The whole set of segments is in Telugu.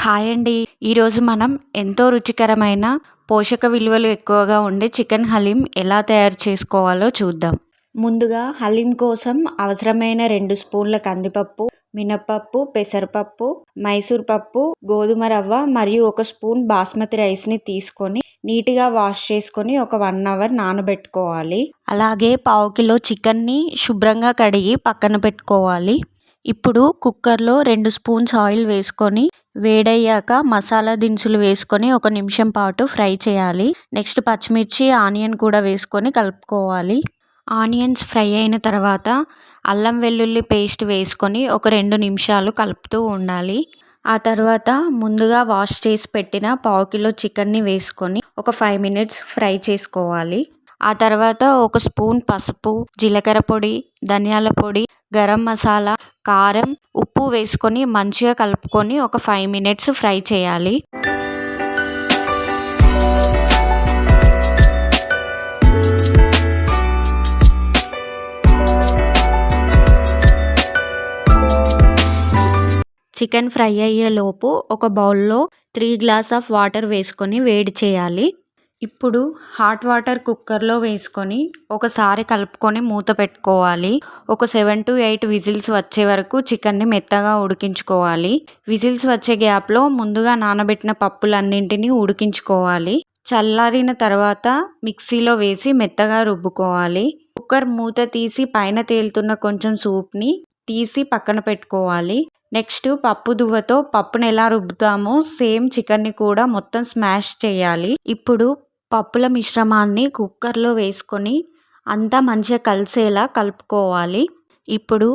హాయ్ అండి. ఈరోజు మనం ఎంతో రుచికరమైన పోషక విలువలు ఎక్కువగా ఉండే చికెన్ హలీం ఎలా తయారు చేసుకోవాలో చూద్దాం. ముందుగా హలీం కోసం అవసరమైన 2 స్పూన్ల కందిపప్పు, మినపప్పు, పెసరపప్పు, మైసూర్ పప్పు, గోధుమ రవ్వ మరియు 1 స్పూన్ బాస్మతి రైస్ని తీసుకొని నీట్గా వాష్ చేసుకొని ఒక 1 అవర్ నానబెట్టుకోవాలి. అలాగే పావు కిలో చికెన్ని శుభ్రంగా కడిగి పక్కన పెట్టుకోవాలి. ఇప్పుడు కుక్కర్లో 2 స్పూన్స్ ఆయిల్ వేసుకొని వేడయ్యాక మసాలా దినుసులు వేసుకొని 1 నిమిషం పాటు ఫ్రై చేయాలి. నెక్స్ట్ పచ్చిమిర్చి, ఆనియన్ కూడా వేసుకొని కలుపుకోవాలి. ఆనియన్స్ ఫ్రై అయిన తర్వాత అల్లం వెల్లుల్లి పేస్ట్ వేసుకొని ఒక 2 నిమిషాలు కలుపుతూ ఉండాలి. ఆ తర్వాత ముందుగా వాష్ చేసి పెట్టిన పావు కిలో చికెన్ని వేసుకొని ఒక 5 మినిట్స్ ఫ్రై చేసుకోవాలి. ఆ తర్వాత 1 స్పూన్ పసుపు, జీలకర్ర పొడి, ధనియాల పొడి, గరం మసాలా, కారం, ఉప్పు వేసుకొని మంచిగా కలుపుకొని ఒక 5 మినిట్స్ ఫ్రై చేయాలి. చికెన్ ఫ్రై అయ్యేలోపు ఒక బౌల్లో 3 గ్లాస్ ఆఫ్ వాటర్ వేసుకొని వేడి చేయాలి. ఇప్పుడు హాట్ వాటర్ కుక్కర్లో వేసుకొని ఒకసారి కలుపుకొని మూత పెట్టుకోవాలి. ఒక 7 to 8 విజిల్స్ వచ్చే వరకు చికెన్ని మెత్తగా ఉడికించుకోవాలి. విజిల్స్ వచ్చే గ్యాప్లో ముందుగా నానబెట్టిన పప్పులన్నింటినీ ఉడికించుకోవాలి. చల్లారిన తర్వాత మిక్సీలో వేసి మెత్తగా రుబ్బుకోవాలి. కుక్కర్ మూత తీసి పైన తేలుతున్న కొంచెం సూప్ని తీసి పక్కన పెట్టుకోవాలి. నెక్స్ట్ పప్పు దువ్వతో పప్పును ఎలా రుబ్బుతామో సేమ్ చికెన్ని కూడా మొత్తం స్మాష్ చేయాలి. ఇప్పుడు పప్పుల మిశ్రమాన్ని కుక్కర్లో వేసుకొని అంతా మంచిగా కలిసేలా కలుపుకోవాలి. ఇప్పుడు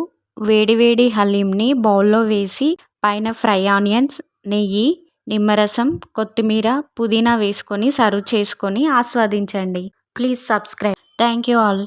వేడి హలీంని బౌల్లో వేసి పైన ఫ్రై ఆనియన్స్, నెయ్యి, నిమ్మరసం, కొత్తిమీర, పుదీనా వేసుకొని సర్వ్ చేసుకొని ఆస్వాదించండి. Please subscribe. Thank you all.